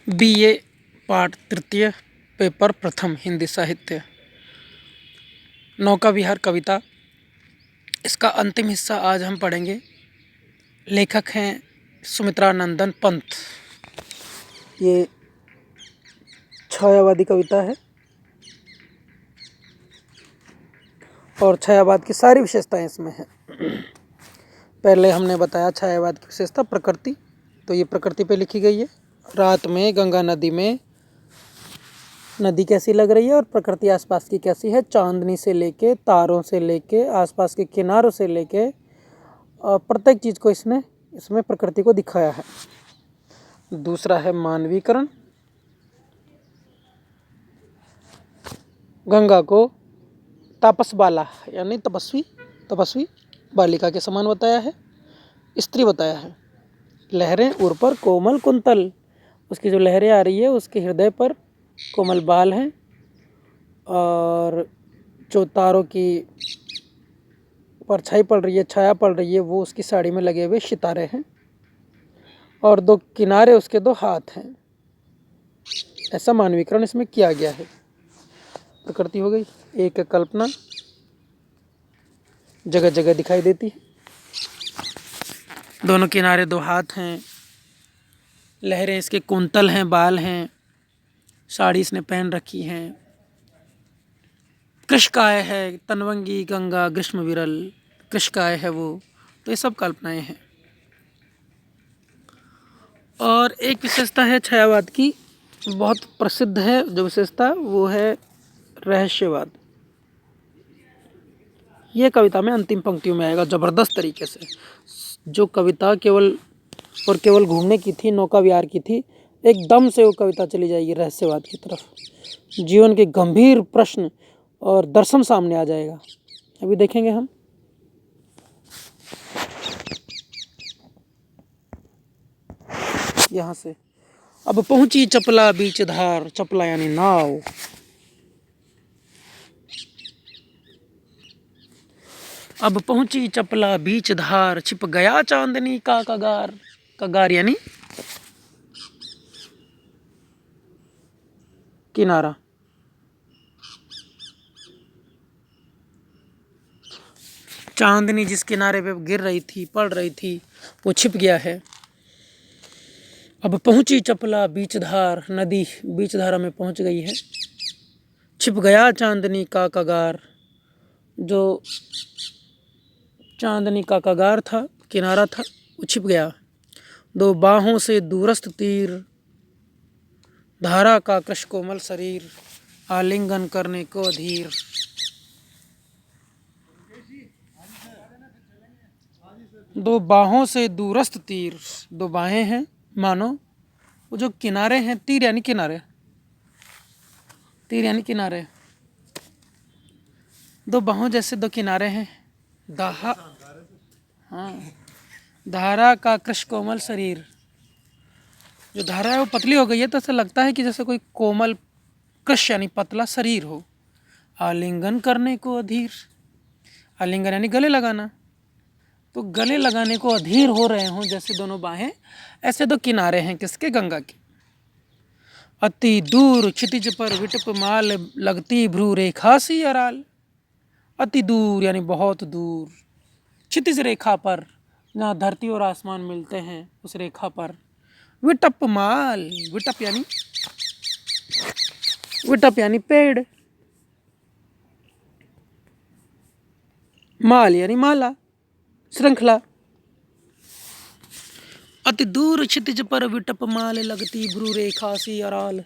BA पाठ तृतीय paper प्रथम हिंदी साहित्य नौका विहार कविता। इसका अंतिम हिस्सा आज हम पढ़ेंगे। लेखक हैं सुमित्रा नंदन पंत। ये छायावादी कविता है और छायावाद की सारी विशेषताएं इसमें हैं। पहले हमने बताया छायावाद की विशेषता प्रकृति, तो ये प्रकृति पे लिखी गई है। रात में गंगा नदी में नदी कैसी लग रही है और प्रकृति आसपास की कैसी है। चांदनी से लेके, तारों से लेके, आसपास के किनारों से लेके प्रत्येक चीज़ को इसमें प्रकृति को दिखाया है। दूसरा है मानवीकरण। गंगा को तापस बाला यानी तपस्वी बालिका के समान बताया है, स्त्री बताया है। लहरें उर पर कोमल कुंतल, उसकी जो लहरें आ रही है उसके हृदय पर कोमल बाल हैं। और जो तारों की परछाई पड़ रही है, छाया पड़ रही है, वो उसकी साड़ी में लगे हुए सितारे हैं। और दो किनारे उसके दो हाथ हैं। ऐसा मानवीकरण इसमें किया गया है। प्रकृति हो गई। एक कल्पना जगह जगह दिखाई देती है। दोनों किनारे दो हाथ हैं, लहरें इसके कुंतल हैं, बाल हैं, साड़ी इसने पहन रखी है। कृष्काय है, तनवंगी गंगा ग्रीष्म विरल, कृष्काय है वो। तो ये सब कल्पनाएं हैं। और एक विशेषता है छायावाद की, बहुत प्रसिद्ध है जो विशेषता, वो है रहस्यवाद। ये कविता में अंतिम पंक्तियों में आएगा जबरदस्त तरीके से। जो कविता केवल घूमने की थी, नौका विहार की थी, एकदम से वो कविता चली जाएगी रहस्यवाद की तरफ। जीवन के गंभीर प्रश्न और दर्शन सामने आ जाएगा। अभी देखेंगे हम। यहाँ से अब पहुंची चपला बीच धार, चपला यानी नाव। अब पहुंची चपला बीच धार, छिप गया चांदनी का कगार। कगार यानी किनारा। चांदनी जिस किनारे पे गिर रही थी, पड़ रही थी, वो छिप गया है। अब पहुंची चपला बीच धार, नदी बीच धारा में पहुंच गई है। छिप गया चांदनी का कगार, जो चांदनी का कगार था, किनारा था, वो छिप गया। दो बाहों से दूरस्थ तीर, धारा का कृश कोमल शरीर, आलिंगन करने को अधीर। दो बाहों से दूरस्थ तीर, दो बाहें हैं मानो वो जो किनारे हैं। तीर यानी किनारे, तीर यानी किनारे। दो बाहों जैसे दो किनारे हैं। धारा का कृश कोमल शरीर, जो धारा है वो पतली हो गई है, तो ऐसा लगता है कि जैसे कोई कोमल कृश यानी पतला शरीर हो। आलिंगन करने को अधीर, आलिंगन यानी गले लगाना, तो गले लगाने को अधीर हो रहे हों जैसे दोनों बाहें, ऐसे दो किनारे हैं किसके? गंगा के। अति दूर क्षितिज पर विटप माल, लगती भ्रू रेखा सी अराल। अति दूर यानी बहुत दूर, क्षितिज रेखा पर, जहाँ धरती और आसमान मिलते हैं उस रेखा पर। विटप माल, विटप यानी पेड़, माल यानी माला, श्रृंखला। अति दूर क्षितिज पर विटप माल, लगती भ्रू रेखा सी अराल।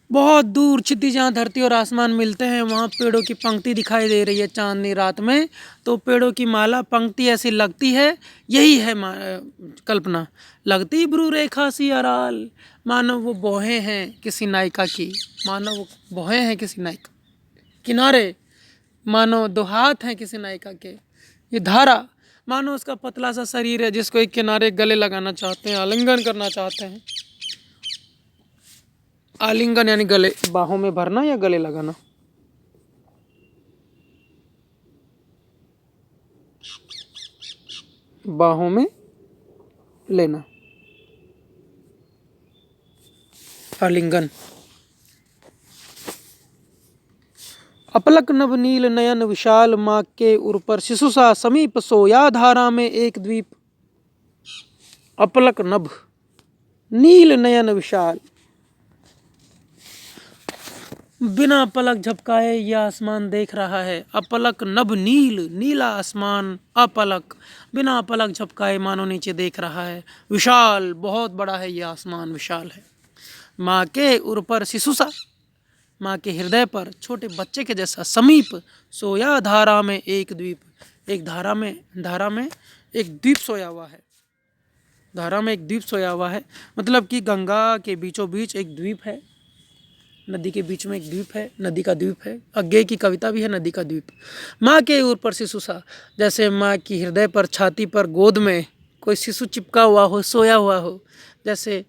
बहुत दूर क्षितिज, जहाँ धरती और आसमान मिलते हैं वहाँ पेड़ों की पंक्ति दिखाई दे रही है चांदनी रात में। तो पेड़ों की माला पंक्ति ऐसी लगती है, यही है कल्पना। लगती भ्रू रेखा सी अराल, मानो वो बोहें हैं किसी नायिका की, मानो वो बोहें हैं किसी नायिका। किनारे मानो दो हाथ हैं किसी नायिका के। ये धारा मानो उसका पतला सा शरीर है जिसको एक किनारे गले लगाना चाहते हैं, आलिंगन करना चाहते हैं। आलिंगन यानी गले, बाहों में भरना या गले लगाना। बाहों में लेना। आलिंगन। अपलक नभ नील नयन विशाल, माँ के उर पर शिशु सा समीप, सोया धारा में एक द्वीप। अपलक नभ नील नयन विशाल, बिना पलक झपकाए यह आसमान देख रहा है। अपलक नभ नील, नीला आसमान, अपलक बिना पलक झपकाए मानो नीचे देख रहा है। विशाल, बहुत बड़ा है यह आसमान, विशाल है। माँ के उर पर शिशु सा, माँ के हृदय पर छोटे बच्चे के जैसा। समीप, सोया धारा में एक द्वीप, एक धारा में एक द्वीप सोया हुआ है। धारा में एक द्वीप सोया हुआ है, मतलब कि गंगा के बीचों बीच एक द्वीप है, नदी के बीच में एक द्वीप है, नदी का द्वीप है। अज्ञे की कविता भी है, नदी का द्वीप। माँ के उर पर शिशु सा, जैसे माँ की हृदय पर, छाती पर, गोद में कोई शिशु चिपका हुआ हो, सोया हुआ हो। जैसे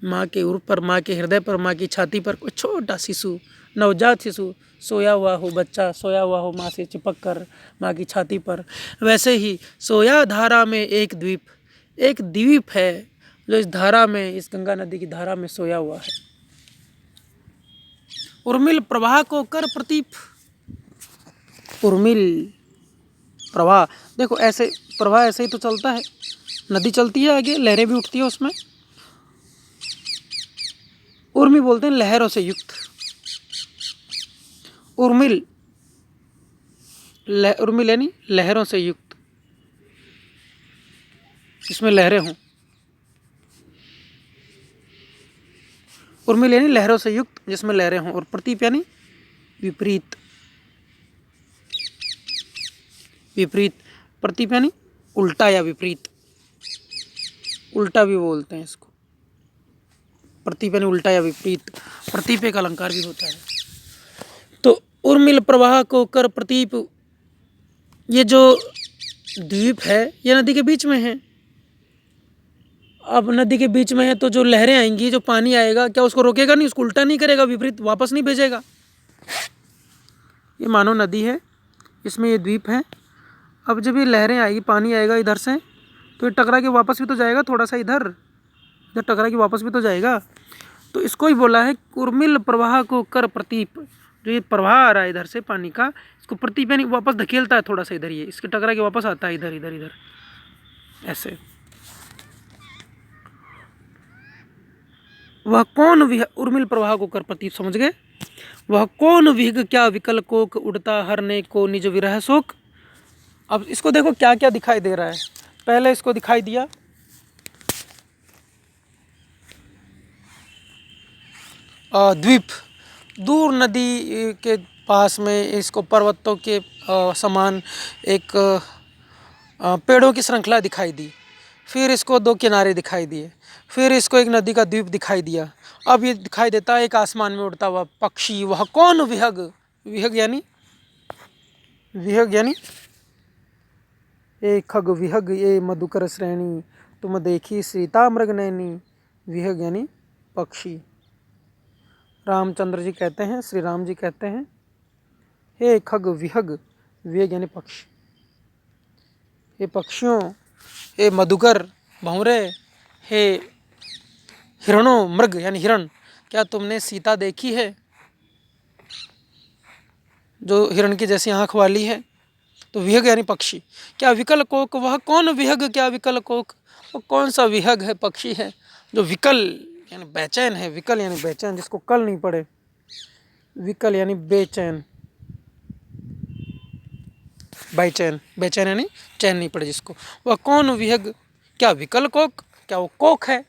माँ के उर पर, माँ के हृदय पर, माँ की छाती पर कोई छोटा शिशु, नवजात शिशु सोया हुआ हो, बच्चा सोया हुआ हो माँ से चिपक कर माँ की छाती पर, वैसे ही सोया धारा में एक द्वीप, एक द्वीप है जो इस धारा में, इस गंगा नदी की धारा में सोया हुआ है। उर्मिल प्रवाह को कर प्रतीप, उर्मिल प्रवाह, देखो ऐसे प्रवाह ऐसे ही तो चलता है, नदी चलती है आगे, लहरें भी उठती है उसमें। उर्मी बोलते हैं लहरों से युक्त। उर्मिल, उर्मिल यानी लहरों से युक्त, इसमें लहरें हों। उर्मिल यानी लहरों से युक्त जिसमें लहरें हों, और प्रतीप यानी विपरीत। विपरीत, प्रतीप यानी उल्टा या विपरीत, उल्टा भी बोलते हैं इसको। प्रतीप यानी उल्टा या विपरीत, प्रतीप एक अलंकार भी होता है। तो उर्मिल प्रवाह को कर प्रतीप, ये जो द्वीप है ये नदी के बीच में है। अब नदी के बीच में है तो जो लहरें आएंगी, जो पानी आएगा, क्या उसको रोकेगा नहीं, उसको उल्टा नहीं करेगा, विपरीत वापस नहीं भेजेगा। ये मानो नदी है, इसमें ये द्वीप है। अब जब ये लहरें आएगी, पानी आएगा इधर से, तो ये टकरा के वापस भी तो जाएगा, थोड़ा सा इधर इधर टकरा के वापस भी तो जाएगा। तो इसको ही बोला है उर्मिल प्रवाह को कर प्रतीप। जो ये प्रवाह आ रहा है इधर से पानी का, इसको प्रतीप यानी वापस धकेलता है थोड़ा सा इधर, ये इसके टकरा के वापस आता है इधर इधर इधर, ऐसे। वह कौन विह, उर्मिल प्रवाह को कर प्रतीप, समझ गए। वह कौन विहग क्या विकल कोक, उड़ता हरने को निज विरह शोक। अब इसको देखो क्या क्या दिखाई दे रहा है। पहले इसको दिखाई दिया द्वीप, दूर नदी के पास में, इसको पर्वतों के समान एक पेड़ों की श्रृंखला दिखाई दी। फिर इसको दो किनारे दिखाई दिए, फिर इसको एक नदी का द्वीप दिखाई दिया। अब ये दिखाई देता है एक आसमान में उड़ता हुआ पक्षी। वह कौन विहग, विहग यानी, विहग यानी ए खग विहग ए मधुकर श्रेणी, तुम देखी सीता मृग नैनी। विहग यानी पक्षी। रामचंद्र जी कहते हैं, श्री राम जी कहते हैं, हे खग विहग, विहग यानी पक्षी, हे पक्षियों, हे मधुकर भंवरे, हे हिरणों, मृग यानी हिरण, क्या तुमने सीता देखी है जो हिरण की जैसी आंख वाली है। तो विहग यानी पक्षी। क्या विकल कोक, वह कौन विहग क्या विकल कोक, वो कौन सा विहग है, पक्षी है जो विकल यानी बेचैन है। विकल यानी बेचैन, जिसको कल नहीं पड़े। विकल यानी बेचैन, बेचैन, बेचैन यानी चैन नहीं पड़े जिसको। वह कौन विहग क्या विकल कोक, क्या वो कोक है,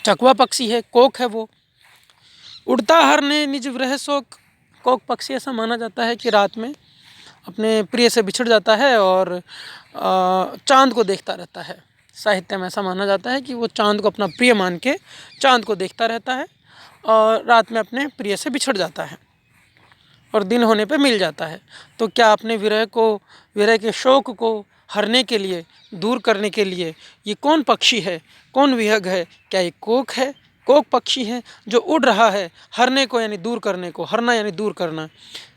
चकवा पक्षी है, कोक है वो। उड़ता हरने निज विरह शोक, कोक पक्षी ऐसा माना जाता है कि रात में अपने प्रिय से बिछड़ जाता है और चांद को देखता रहता है। साहित्य में ऐसा माना जाता है कि वो चांद को अपना प्रिय मान के चांद को देखता रहता है और रात में अपने प्रिय से बिछड़ जाता है और दिन होने पे मिल जाता है। तो क्या अपने विरह को, विरह के शोक को हरने के लिए, दूर करने के लिए ये कौन पक्षी है, कौन विहग है, क्या ये कोक है, कोक पक्षी है जो उड़ रहा है हरने को यानी दूर करने को, हरना यानी दूर करना,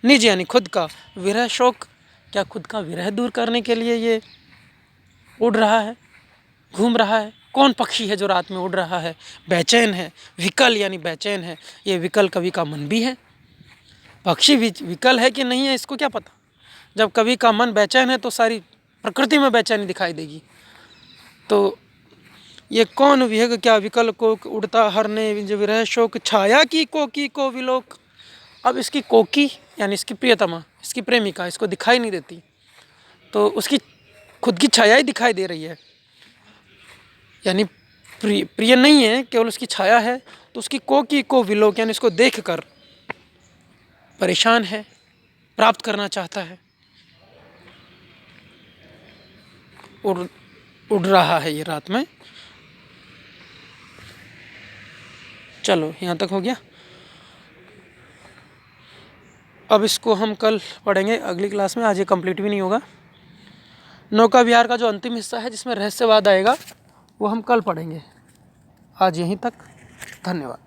निज यानी खुद का, विरह शोक, क्या खुद का विरह दूर करने के लिए ये उड़ रहा है, घूम रहा है। कौन पक्षी है जो रात में उड़ रहा है, बेचैन है, विकल यानी बेचैन है। ये विकल कवि का मन भी है। पक्षी विकल है कि नहीं है इसको क्या पता। जब कवि का मन बेचैन है तो सारी प्रकृति में बेचैनी दिखाई देगी। तो ये कौन विहग क्या विकल को उड़ता हरने विरह शोक छाया की कोकी को विलोक। अब इसकी कोकी यानी इसकी प्रियतमा, इसकी प्रेमिका इसको दिखाई नहीं देती, तो उसकी खुद की छाया ही दिखाई दे रही है, यानी प्रिय नहीं है, केवल उसकी छाया है। तो उसकी कोकी को विलोक यानी इसको देखकर परेशान है, प्राप्त करना चाहता है, उड़ रहा है ये रात में। चलो यहाँ तक हो गया। अब इसको हम कल पढ़ेंगे अगली क्लास में, आज ये कंप्लीट भी नहीं होगा। नौका विहार का जो अंतिम हिस्सा है जिसमें रहस्यवाद आएगा वो हम कल पढ़ेंगे। आज यहीं तक, धन्यवाद।